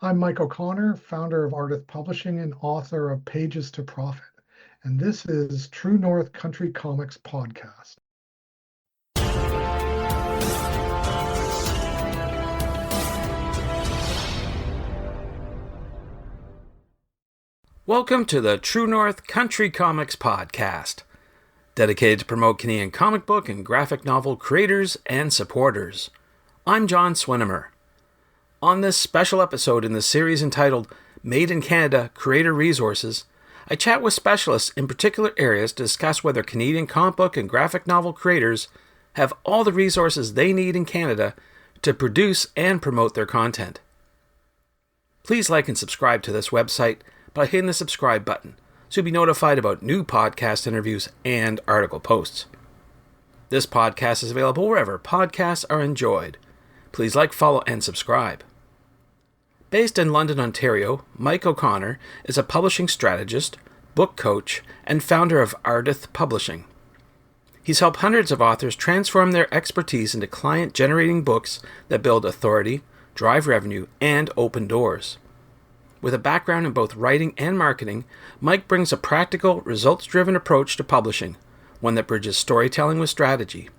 I'm Mike O'Connor, founder of Ardith Publishing and author of Pages to Profit. And this is True North Country Comics Podcast. Welcome to the True North Country Comics Podcast, dedicated to promote Canadian comic book and graphic novel creators and supporters. I'm John Swinimer. On this special episode in the series entitled Made in Canada Creator Resources, I chat with specialists in particular areas to discuss whether Canadian comic book and graphic novel creators have all the resources they need in Canada to produce and promote their content. Please like and subscribe to this website by hitting the subscribe button so you'll be notified about new podcast interviews and article posts. This podcast is available wherever podcasts are enjoyed. Please like, follow, and subscribe. Based in London, Ontario, Mike O'Connor is a publishing strategist, book coach, and founder of Ardith Publishing. He's helped hundreds of authors transform their expertise into client-generating books that build authority, drive revenue, and open doors. With a background in both writing and marketing, Mike brings a practical, results-driven approach to publishing, one that bridges storytelling with strategy.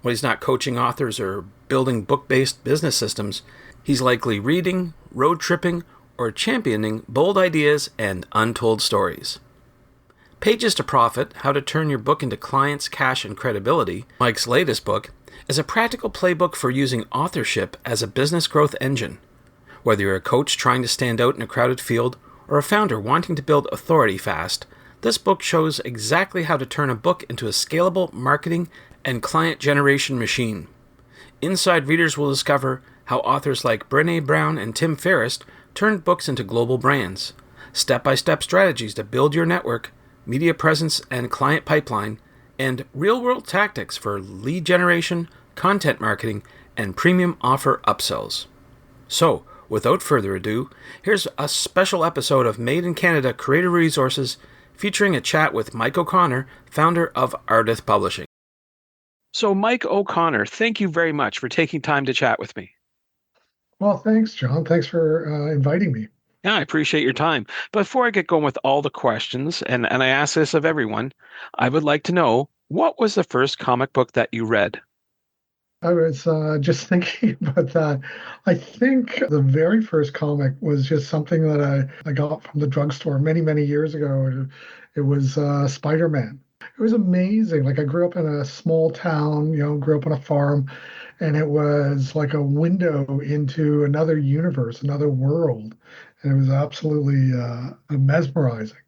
When he's not coaching authors or building book-based business systems, he's likely reading, road tripping, or championing bold ideas and untold stories. Pages to Profit, How to Turn Your Book into Clients, Cash, and Credibility, Mike's latest book, is a practical playbook for using authorship as a business growth engine. Whether you're a coach trying to stand out in a crowded field or a founder wanting to build authority fast, this book shows exactly how to turn a book into a scalable marketing and client generation machine. Inside readers will discover how authors like Brené Brown and Tim Ferriss turned books into global brands, step-by-step strategies to build your network, media presence and client pipeline, and real-world tactics for lead generation, content marketing, and premium offer upsells. So, without further ado, here's a special episode of Made in Canada Creator Resources featuring a chat with Mike O'Connor, founder of Ardith Publishing. So, Mike O'Connor, thank you very much for taking time to chat with me. Well, thanks, John. Thanks for inviting me. Yeah, I appreciate your time. Before I get going with all the questions, and I ask this of everyone, I would like to know, what was the first comic book that you read? I was just thinking about that. I think the very first comic was just something that I got from the drugstore many, many years ago. It was Spider-Man. It was amazing. Like I grew up in a small town, grew up on a farm, and it was like a window into another universe, another world. And it was absolutely mesmerizing.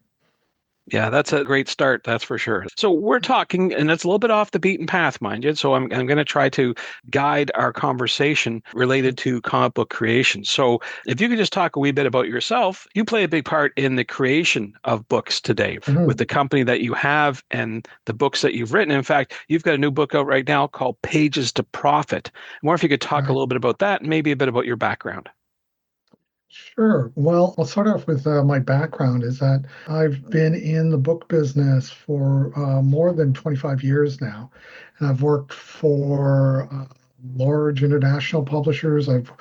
Yeah, that's a great start, that's for sure. So we're talking, and it's a little bit off the beaten path, mind you. So I'm going to try to guide our conversation related to comic book creation. So if you could just talk a wee bit about yourself, you play a big part in the creation of books today with the company that you have and the books that you've written. In fact, you've got a new book out right now called Pages to Profit. I wonder if you could talk a little bit about that and maybe a bit about your background. Sure. Well, I'll start off with my background is that I've been in the book business for more than 25 years now. And I've worked for large international publishers. I've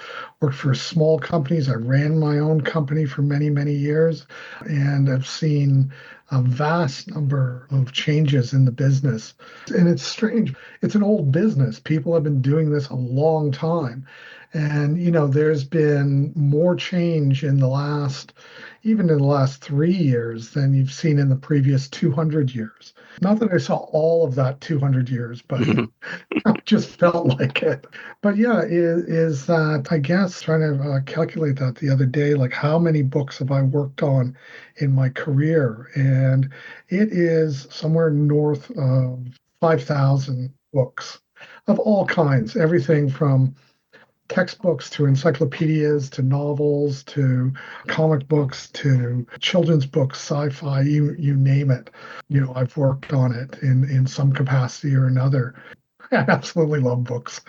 worked for small companies. I ran my own company for many, many years. And I've seen a vast number of changes in the business. And it's strange. It's an old business. People have been doing this a long time. And, there's been more change even in the last 3 years than you've seen in the previous 200 years. Not that I saw all of that 200 years, but I just felt like it. But yeah, is that, I guess, trying to calculate that the other day, like how many books have I worked on in my career? And it is somewhere north of 5,000 books of all kinds, everything from textbooks to encyclopedias to novels to comic books to children's books, sci-fi, you name it. I've worked on it in some capacity or another. I absolutely love books.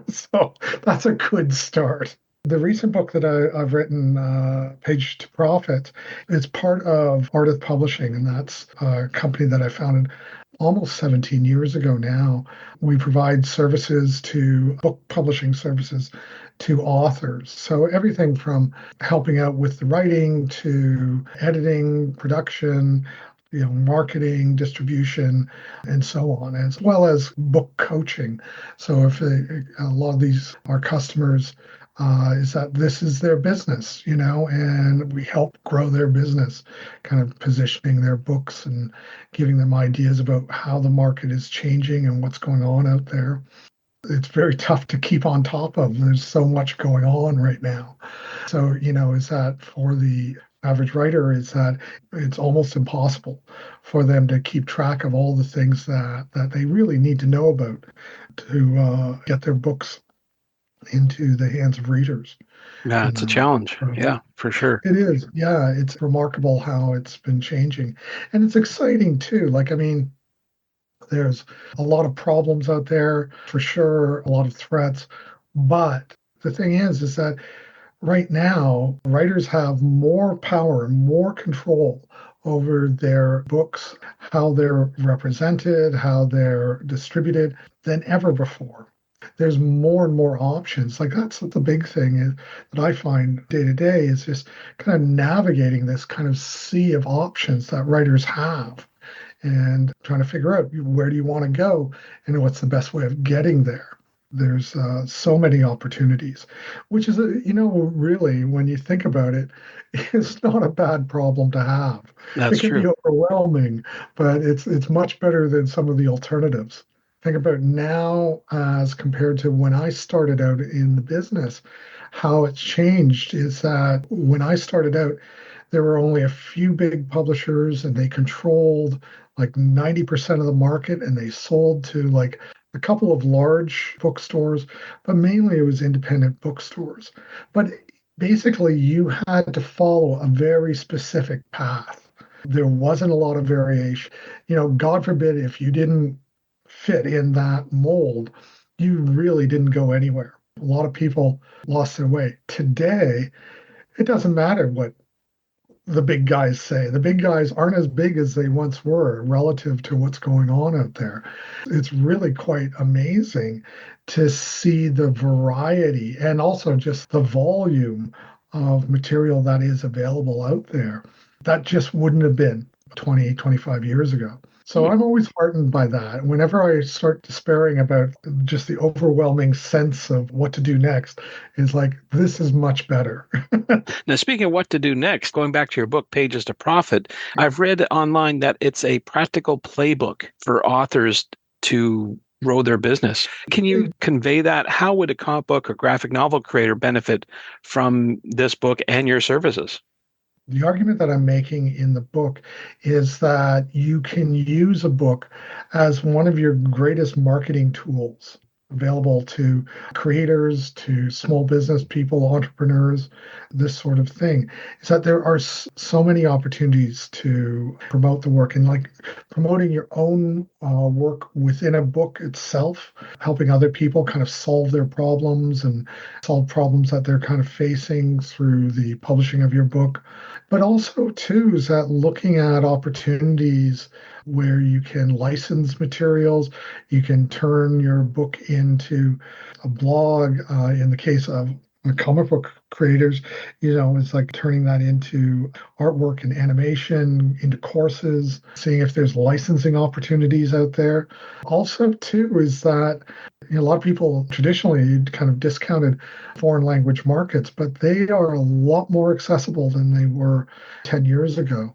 So that's a good start. The recent book that I've written, Page to Profit, is part of Ardith Publishing, and that's a company that I founded almost 17 years ago now. We provide services to book publishing services to authors. So everything from helping out with the writing to editing, production, marketing, distribution, and so on, as well as book coaching. So if a lot of these our customers is that this is their business, and we help grow their business, kind of positioning their books and giving them ideas about how the market is changing and what's going on out there. It's very tough to keep on top of. There's so much going on right now. So, is that for the average writer, is that it's almost impossible for them to keep track of all the things that they really need to know about to get their books into the hands of readers. Yeah, it's a challenge. Yeah, for sure. It is. Yeah, it's remarkable how it's been changing. And it's exciting too. There's a lot of problems out there, for sure, a lot of threats. But the thing is that right now, writers have more power, more control over their books, how they're represented, how they're distributed than ever before. There's more and more options. Like that's the big thing that I find day to day is just kind of navigating this kind of sea of options that writers have and trying to figure out where do you want to go and what's the best way of getting there. There's so many opportunities, which is, really, when you think about it, it's not a bad problem to have. That's It can be true. overwhelming, but it's much better than some of the alternatives. Think about now as compared to when I started out in the business, how it's changed is that when I started out, there were only a few big publishers and they controlled like 90% of the market and they sold to like a couple of large bookstores, but mainly it was independent bookstores. But basically, you had to follow a very specific path. There wasn't a lot of variation. God forbid if you didn't fit in that mold, you really didn't go anywhere. A lot of people lost their way. Today, it doesn't matter what the big guys say. The big guys aren't as big as they once were relative to what's going on out there. It's really quite amazing to see the variety and also just the volume of material that is available out there. That just wouldn't have been 20, 25 years ago. So I'm always heartened by that. Whenever I start despairing about just the overwhelming sense of what to do next, is like, this is much better. Now, speaking of what to do next, going back to your book, Pages to Profit, I've read online that it's a practical playbook for authors to grow their business. Can you convey that? How would a comic book or graphic novel creator benefit from this book and your services? The argument that I'm making in the book is that you can use a book as one of your greatest marketing tools available to creators, to small business people, entrepreneurs, this sort of thing. Is that there are so many opportunities to promote the work and like promoting your own work within a book itself, helping other people kind of solve their problems and solve problems that they're kind of facing through the publishing of your book. But also, too, is that looking at opportunities where you can license materials, you can turn your book into a blog. In the case of comic book creators, it's like turning that into artwork and animation, into courses, seeing if there's licensing opportunities out there. Also, too, is that a lot of people traditionally kind of discounted foreign language markets, but they are a lot more accessible than they were 10 years ago.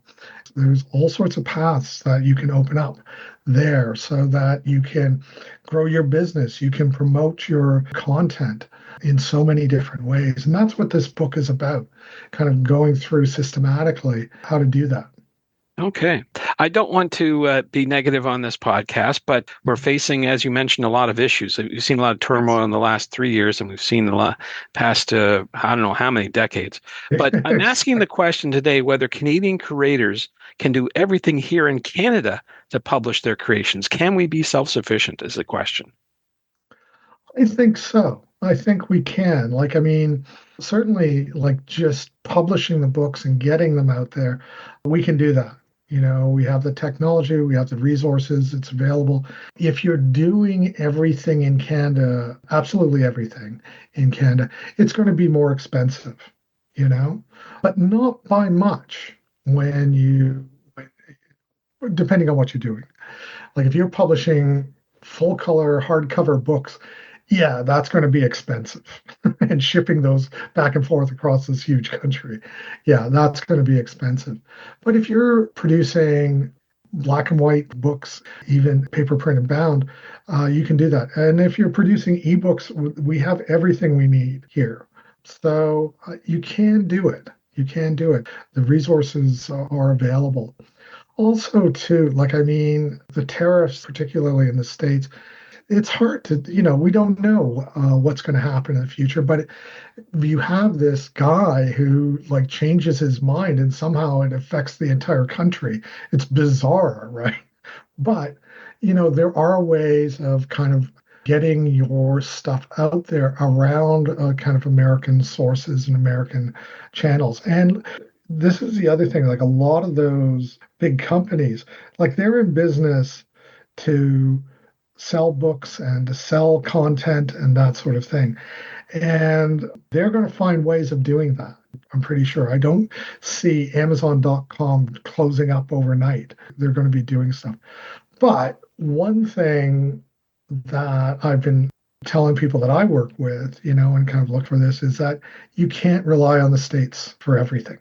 There's all sorts of paths that you can open up there so that you can grow your business, you can promote your content in so many different ways. And that's what this book is about, kind of going through systematically how to do that. Okay. I don't want to be negative on this podcast, but we're facing, as you mentioned, a lot of issues. We've seen a lot of turmoil in the last 3 years, and we've seen a lot past, I don't know how many decades. But I'm asking the question today whether Canadian creators can do everything here in Canada to publish their creations. Can we be self-sufficient is the question. I think so. I think we can. Certainly, like just publishing the books and getting them out there, we can do that. We have the technology, we have the resources, it's available. If you're doing everything in Canada, absolutely everything in Canada, it's going to be more expensive, you know, but not by much when depending on what you're doing. Like if you're publishing full color hardcover books, yeah, that's going to be expensive. And shipping those back and forth across this huge country, yeah, that's going to be expensive. But if you're producing black and white books, even paper, print, and bound, you can do that. And if you're producing ebooks, we have everything we need here. So you can do it. You can do it. The resources are available. Also, too, like, I mean, the tariffs, particularly in the States, it's hard to, we don't know what's going to happen in the future, but you have this guy who like changes his mind and somehow it affects the entire country. It's bizarre, right? But, there are ways of kind of getting your stuff out there around kind of American sources and American channels. And this is the other thing, like a lot of those big companies, like they're in business to sell books and to sell content and that sort of thing. And they're going to find ways of doing that. I'm pretty sure. I don't see Amazon.com closing up overnight. They're going to be doing stuff. But one thing that I've been telling people that I work with, and kind of look for this is that you can't rely on the States for everything.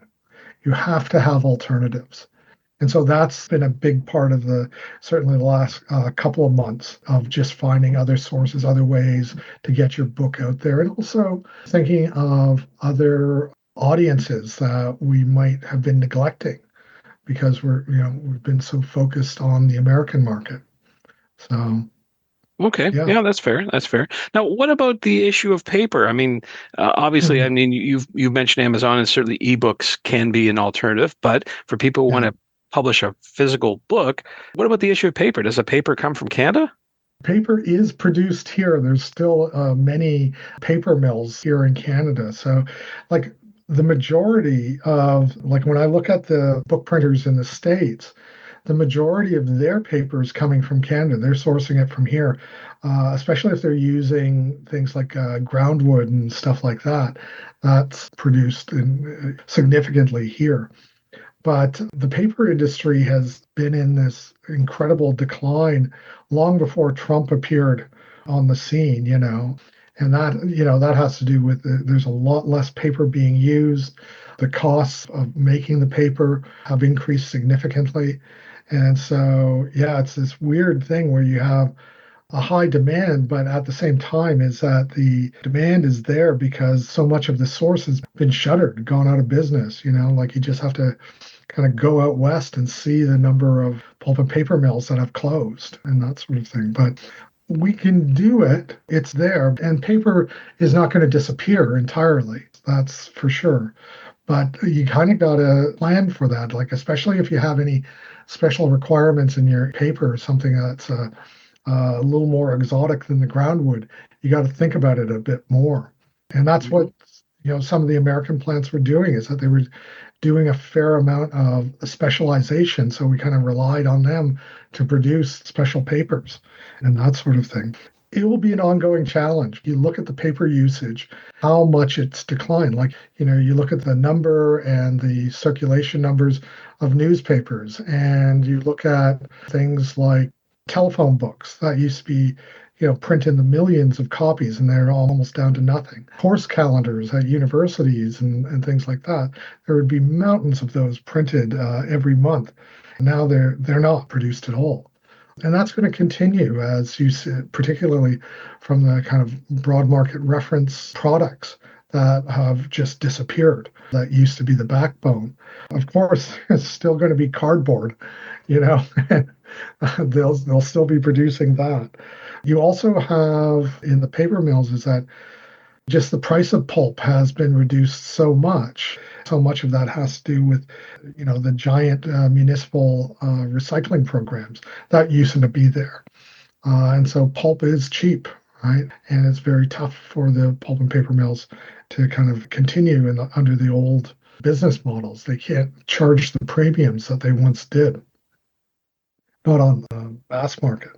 You have to have alternatives. And so that's been a big part of certainly the last couple of months of just finding other sources, other ways to get your book out there, and also thinking of other audiences that we might have been neglecting because we've been so focused on the American market. So Okay. yeah. Yeah, that's fair. That's fair. Now, what about the issue of paper? I mean, obviously, I Mhm. mean, you've mentioned Amazon, and certainly ebooks can be an alternative. But for people who want Yeah. to publish a physical book, what about the issue of paper? Does the paper come from Canada? Paper is produced here. There's still many paper mills here in Canada. So, like the majority of, like when I look at the book printers in the States, the majority of their paper is coming from Canada. They're sourcing it from here, especially if they're using things like groundwood and stuff like that. That's produced significantly here. But the paper industry has been in this incredible decline long before Trump appeared on the scene, And that has to do with there's a lot less paper being used. The costs of making the paper have increased significantly. And so, yeah, it's this weird thing where you have a high demand, but at the same time is that the demand is there because so much of the source has been shuttered, gone out of business, like you just have to kind of go out west and see the number of pulp and paper mills that have closed and that sort of thing. But we can do it. It's there. And paper is not going to disappear entirely. That's for sure. But you kind of got to plan for that, like especially if you have any special requirements in your paper, something that's a little more exotic than the groundwood, you got to think about it a bit more. And that's what some of the American plants were doing is that they were doing a fair amount of specialization. So we kind of relied on them to produce special papers and that sort of thing. It will be an ongoing challenge. You look at the paper usage, how much it's declined. Like, you look at the number and the circulation numbers of newspapers, and you look at things like telephone books that used to be print in the millions of copies and they're almost down to nothing. Course calendars at universities and things like that. There would be mountains of those printed every month. Now they're not produced at all. And that's going to continue as you see, particularly from the kind of broad market reference products that have just disappeared, that used to be the backbone. Of course, it's still going to be cardboard, you know, they'll still be producing that. You also have in the paper mills is that just the price of pulp has been reduced so much. So much of that has to do with, the giant municipal recycling programs that used to be there. And so pulp is cheap, right? And it's very tough for the pulp and paper mills to kind of continue under the old business models. They can't charge the premiums that they once did, not on the mass market.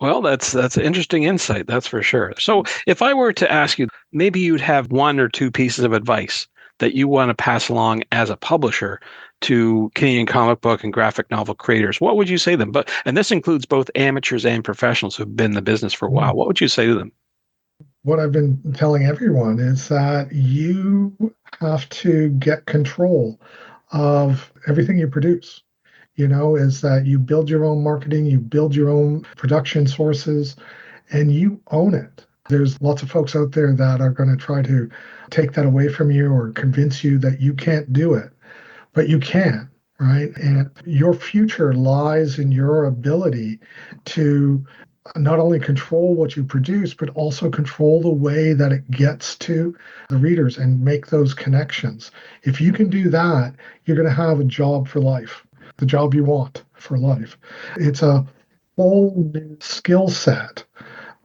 Well, that's interesting insight, that's for sure. So if I were to ask you, maybe you'd have one or two pieces of advice that you want to pass along as a publisher to Canadian comic book and graphic novel creators, what would you say to them? And this includes both amateurs and professionals who've been in the business for a while. What would you say to them? What I've been telling everyone is that you have to get control of everything you produce. Is that you build your own marketing, you build your own production sources, and you own it. There's lots of folks out there that are going to try to take that away from you or convince you that you can't do it, but you can, right? And your future lies in your ability to not only control what you produce, but also control the way that it gets to the readers and make those connections. If you can do that, you're going to have a job for life, the job you want for life. It's a whole new skill set.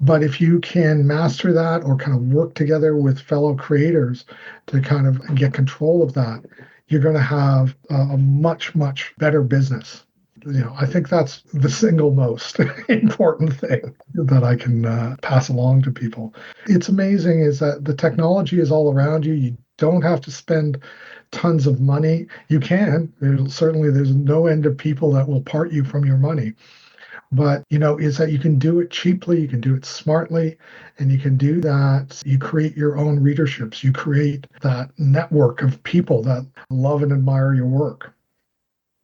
But if you can master that or kind of work together with fellow creators to kind of get control of that, you're going to have a much, much better business. I think that's the single most important thing that I can pass along to people. It's amazing is that the technology is all around you. You don't have to spend tons of money. You can. There's no end of people that will part you from your money. But, is that you can do it cheaply, you can do it smartly, and you can do that. You create your own readerships. You create that network of people that love and admire your work.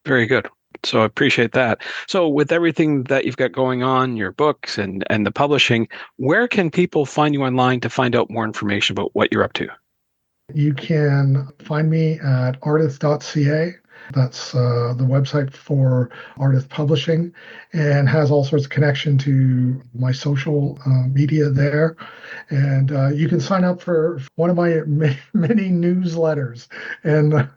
Very good. So I appreciate that. So with everything that you've got going on, your books and the publishing, where can people find you online to find out more information about what you're up to? You can find me at ardith.ca. That's the website for Ardith Publishing, and has all sorts of connection to my social media there. And you can sign up for one of my many newsletters and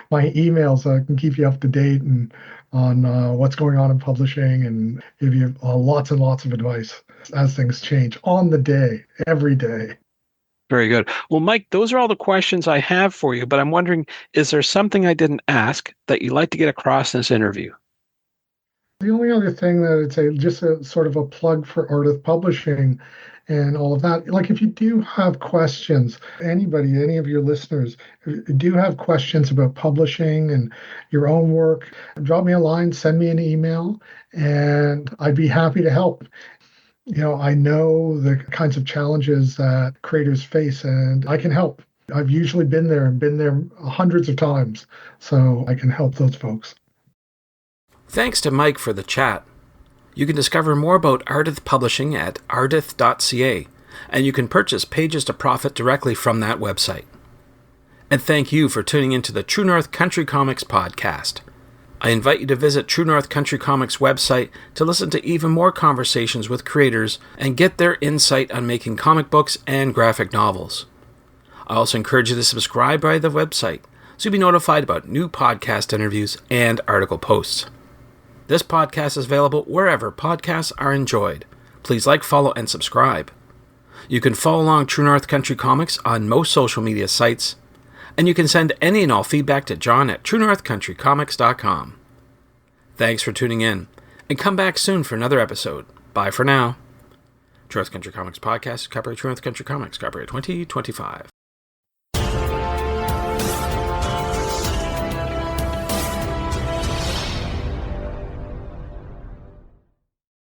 my emails. I can keep you up to date and on what's going on in publishing and give you lots and lots of advice as things change on the day, every day. Very good. Well, Mike, those are all the questions I have for you, but I'm wondering, is there something I didn't ask that you'd like to get across in this interview? The only other thing that I'd say, just a sort of a plug for Ardith Publishing and all of that, like if you do have questions, anybody, any of your listeners do have questions about publishing and your own work, drop me a line, send me an email, and I'd be happy to help. I know the kinds of challenges that creators face, and I can help. I've usually been there hundreds of times, so I can help those folks. Thanks to Mike for the chat. You can discover more about Ardith Publishing at ardith.ca, and you can purchase Pages to Profit directly from that website. And thank you for tuning into the True North Country Comics podcast. I invite you to visit True North Country Comics website to listen to even more conversations with creators and get their insight on making comic books and graphic novels. I also encourage you to subscribe by the website so you'll be notified about new podcast interviews and article posts. This podcast is available wherever podcasts are enjoyed. Please like, follow, and subscribe. You can follow along True North Country Comics on most social media sites, and you can send any and all feedback to John at truenorthcountrycomics.com. Thanks for tuning in, and come back soon for another episode. Bye for now. True North Country Comics Podcast, copyright True North Country Comics, copyright 2025.